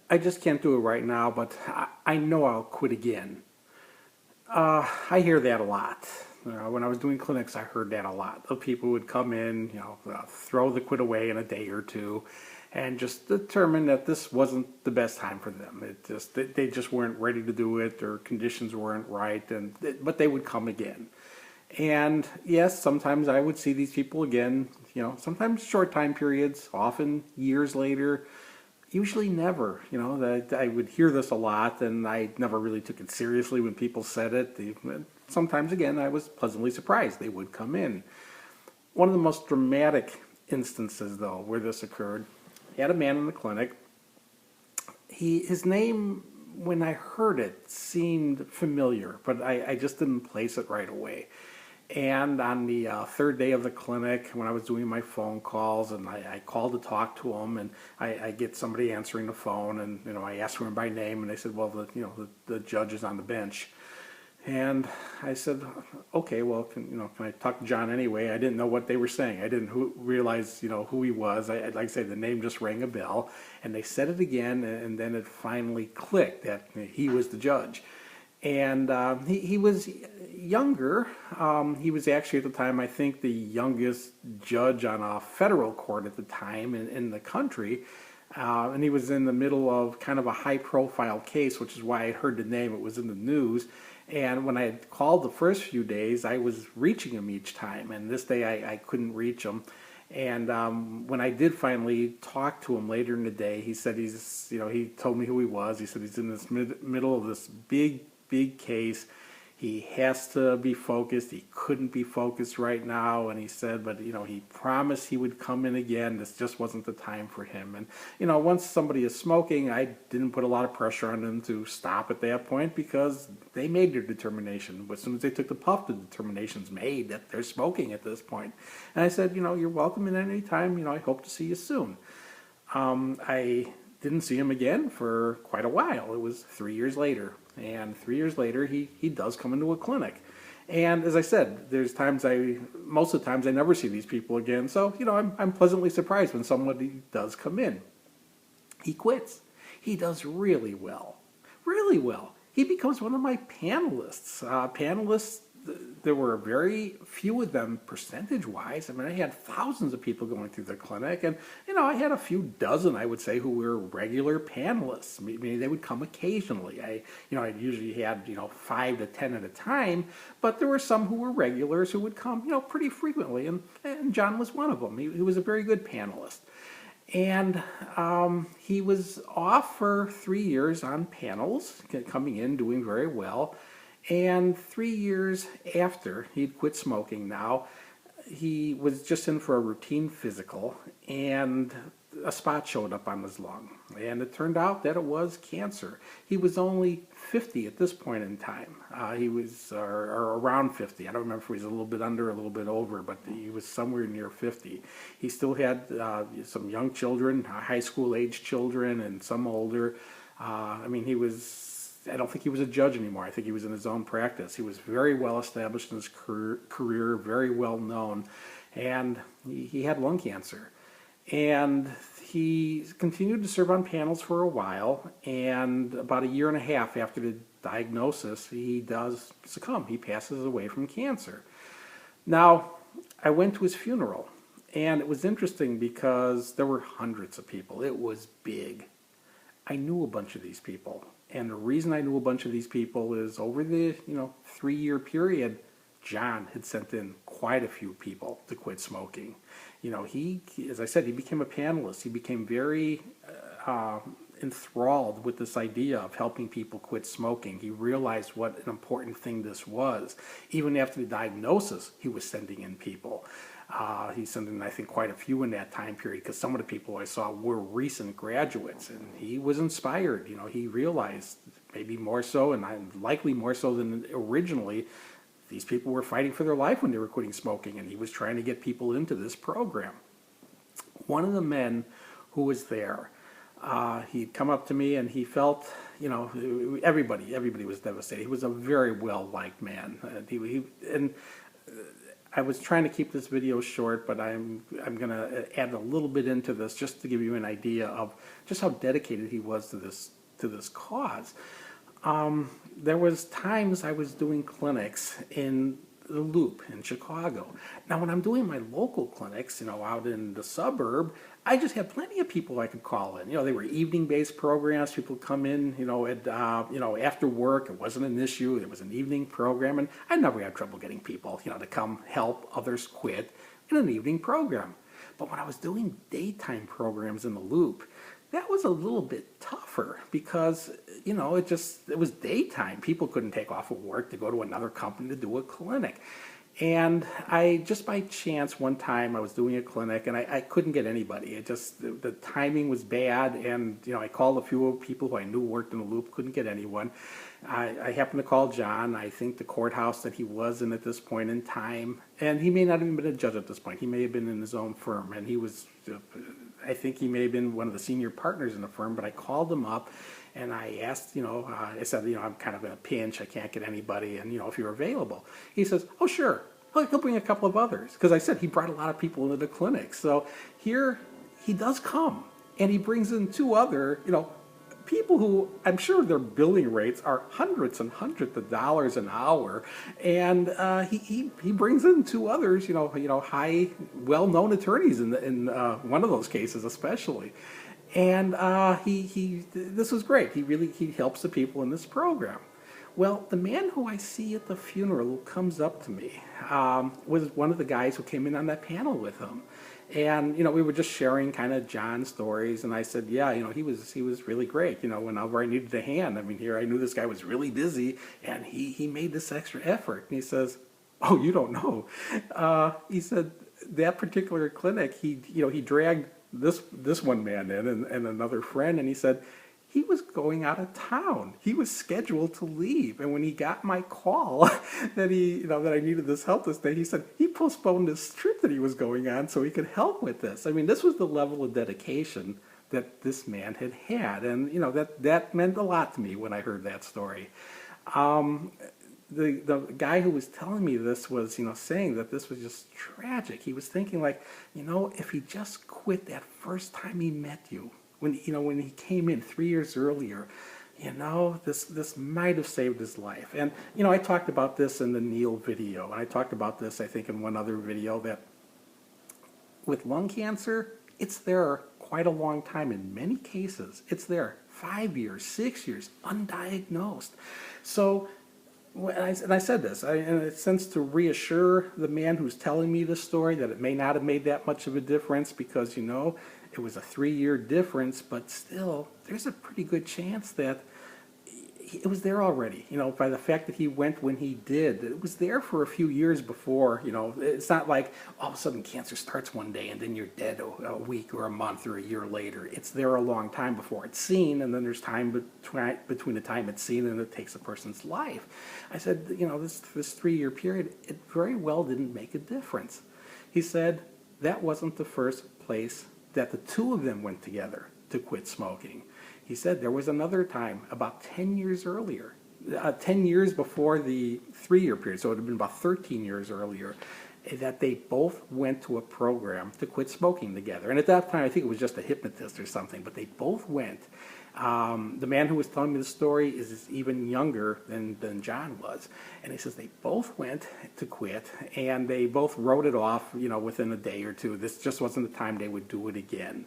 I just can't do it right now, but I know I'll quit again. I hear that a lot. When I was doing clinics, I heard that a lot. Of people who would come in, throw the quit away in a day or two, and just determine that this wasn't the best time for them. They just weren't ready to do it, their conditions weren't right, but they would come again. And yes, sometimes I would see these people again. Sometimes short time periods, often years later. Usually never. That I would hear this a lot, and I never really took it seriously when people said it. Sometimes, again, I was pleasantly surprised they would come in. One of the most dramatic instances, though, where this occurred, I had a man in the clinic. His name, when I heard it, seemed familiar, but I just didn't place it right away. And on the third day of the clinic, when I was doing my phone calls, and I called to talk to him, and I get somebody answering the phone, and I asked for him by name, and they said, "Well, the judge is on the bench." And I said, "Okay, well, can I talk to John anyway?" I didn't know what they were saying. I didn't realize who he was. Like I say, the name just rang a bell, and they said it again, and then it finally clicked that he was the judge. And he was younger. He was actually at the time, I think, the youngest judge on a federal court at the time in the country. And he was in the middle of kind of a high-profile case, which is why I heard the name. It was in the news. And when I had called the first few days, I was reaching him each time. And this day I couldn't reach him. And when I did finally talk to him later in the day, he said he told me who he was. He said he's in this middle of this big case. He has to be focused. He couldn't be focused right now. And he said, but, he promised he would come in again. This just wasn't the time for him. And, once somebody is smoking, I didn't put a lot of pressure on them to stop at that point because they made their determination. But as soon as they took the puff, the determination's made that they're smoking at this point. And I said, you're welcome in any time. I hope to see you soon. I didn't see him again for quite a while. It was 3 years later. And 3 years later, he does come into a clinic. And as I said, most of the times I never see these people again. So, I'm pleasantly surprised when somebody does come in. He quits. He does really well. Really well. He becomes one of my panelists. There were very few of them percentage-wise. I mean, I had thousands of people going through the clinic, and I had a few dozen, I would say, who were regular panelists. I mean, they would come occasionally. I usually had 5 to 10 at a time, but there were some who were regulars who would come pretty frequently, and John was one of them. He was a very good panelist. And he was off for 3 years on panels, coming in, doing very well. And 3 years after he'd quit smoking now, he was just in for a routine physical, and a spot showed up on his lung. And it turned out that it was cancer. He was only 50 at this point in time. He was or around 50. I don't remember if he was a little bit under, a little bit over, but he was somewhere near 50. He still had some young children, high school age children, and some older. I don't think he was a judge anymore. I think he was in his own practice. He was very well established in his career, very well known, and he had lung cancer. And he continued to serve on panels for a while, and about a year and a half after the diagnosis, he does succumb. He passes away from cancer. Now, I went to his funeral, and it was interesting because there were hundreds of people. It was big. I knew a bunch of these people. And the reason I knew a bunch of these people is over the 3-year period, John had sent in quite a few people to quit smoking. He, as I said, he became a panelist. He became very enthralled with this idea of helping people quit smoking. He realized what an important thing this was. Even after the diagnosis, he was sending in people. He sent in, I think, quite a few in that time period because some of the people I saw were recent graduates, and he was inspired. He realized maybe more so, and likely more so than originally, these people were fighting for their life when they were quitting smoking, and he was trying to get people into this program. One of the men who was there, he'd come up to me, and he felt, everybody was devastated. He was a very well-liked man. I was trying to keep this video short, but I'm going to add a little bit into this just to give you an idea of just how dedicated he was to this cause. There was times I was doing clinics in the Loop in Chicago. Now, when I'm doing my local clinics, out in the suburb, I just had plenty of people I could call in. They were evening-based programs. People come in, after work. It wasn't an issue. It was an evening program, and I never had trouble getting people, to come help others quit in an evening program. But when I was doing daytime programs in the Loop, that was a little bit tougher because, it was daytime. People couldn't take off of work to go to another company to do a clinic. And I, just by chance, one time I was doing a clinic and I couldn't get anybody. The timing was bad, and, I called a few people who I knew worked in the Loop, couldn't get anyone. I happened to call John, I think the courthouse that he was in at this point in time, and he may not have even been a judge at this point. He may have been in his own firm, and he was, I think he may have been one of the senior partners in the firm, but I called him up and I asked, I said, I'm kind of in a pinch, I can't get anybody, and, if you're available. He says, oh, sure, he'll bring a couple of others, because I said he brought a lot of people into the clinic. So here he does come, and he brings in two other, people who I'm sure their billing rates are hundreds and hundreds of dollars an hour, and he brings in two others, high, well-known attorneys in one of those cases especially, and this was great. He helps the people in this program. Well, the man who I see at the funeral who comes up to me was one of the guys who came in on that panel with him. And, we were just sharing kind of John's stories, and I said, yeah, he was really great, whenever I needed a hand. I mean, here I knew this guy was really busy, and he made this extra effort. And he says, oh, you don't know. He said, that particular clinic, he dragged this one man in and another friend, and he said, he was going out of town. He was scheduled to leave. And when he got my call that that I needed this help this day, he said he postponed this trip that he was going on so he could help with this. I mean, this was the level of dedication that this man had. And, that meant a lot to me when I heard that story. The guy who was telling me this was, saying that this was just tragic. He was thinking like, if he just quit that first time he met you, when he came in 3 years earlier, this might have saved his life. And I talked about this in the Neil video, and I talked about this I think in one other video, that with lung cancer, it's there quite a long time. In many cases, it's there 5 years, 6 years, undiagnosed. So and I said this, in a sense to reassure the man who's telling me this story that it may not have made that much of a difference because, it was a 3-year difference, but still, there's a pretty good chance that it was there already, by the fact that he went when he did. It was there for a few years before, It's not like all of a sudden cancer starts one day and then you're dead a week or a month or a year later. It's there a long time before it's seen, and then there's time between the time it's seen and it takes a person's life. I said, this 3-year period, it very well didn't make a difference. He said that wasn't the first place that the two of them went together to quit smoking. He said there was another time about 10 years earlier, 10 years before the 3-year period, so it would have been about 13 years earlier, that they both went to a program to quit smoking together. And at that time, I think it was just a hypnotist or something, but they both went. The man who was telling me the story is even younger than John was. And he says they both went to quit, and they both wrote it off, within a day or two. This just wasn't the time they would do it again.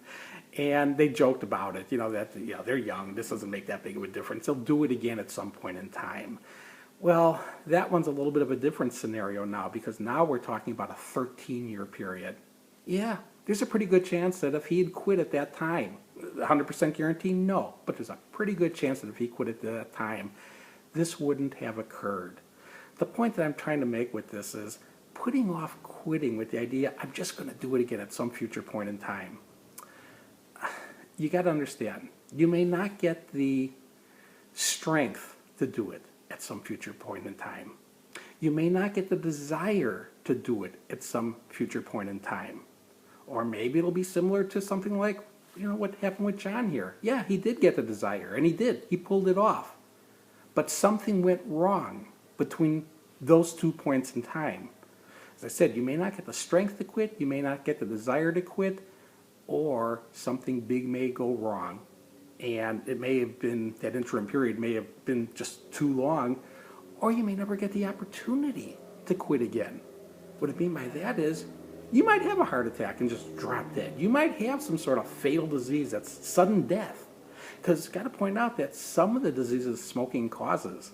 And they joked about it, that they're young. This doesn't make that big of a difference. They'll do it again at some point in time. Well, that one's a little bit of a different scenario now, because now we're talking about a 13-year period. Yeah, there's a pretty good chance that if he had quit at that time, 100% guarantee, no, but there's a pretty good chance that if he quit at that time, this wouldn't have occurred. The point that I'm trying to make with this is putting off quitting with the idea, I'm just going to do it again at some future point in time. You got to understand, you may not get the strength to do it at some future point in time. You may not get the desire to do it at some future point in time. Or maybe it'll be similar to something like, what happened with John here. Yeah, he did get the desire, and he did. He pulled it off. But something went wrong between those 2 points in time. As I said, you may not get the strength to quit, you may not get the desire to quit, or something big may go wrong. And it may have been, that interim period may have been just too long, or you may never get the opportunity to quit again. What I mean by that is, you might have a heart attack and just drop dead. You might have some sort of fatal disease that's sudden death. Because got to point out that some of the diseases smoking causes,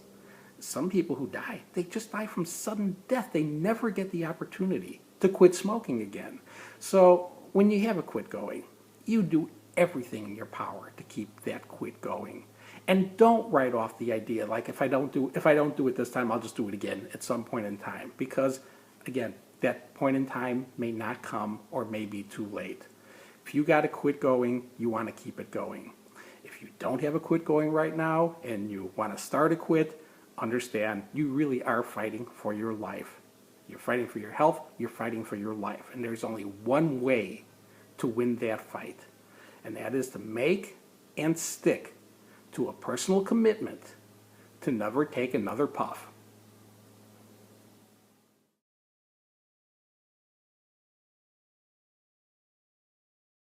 some people who die, they just die from sudden death. They never get the opportunity to quit smoking again. So when you have a quit going, you do everything in your power to keep that quit going. And don't write off the idea like if I don't do it this time, I'll just do it again at some point in time. Because again, that point in time may not come or may be too late. If you got a quit going, you want to keep it going. If you don't have a quit going right now and you want to start a quit, understand you really are fighting for your life. You're fighting for your health, you're fighting for your life. And there's only one way to win that fight. And that is to make and stick to a personal commitment to never take another puff.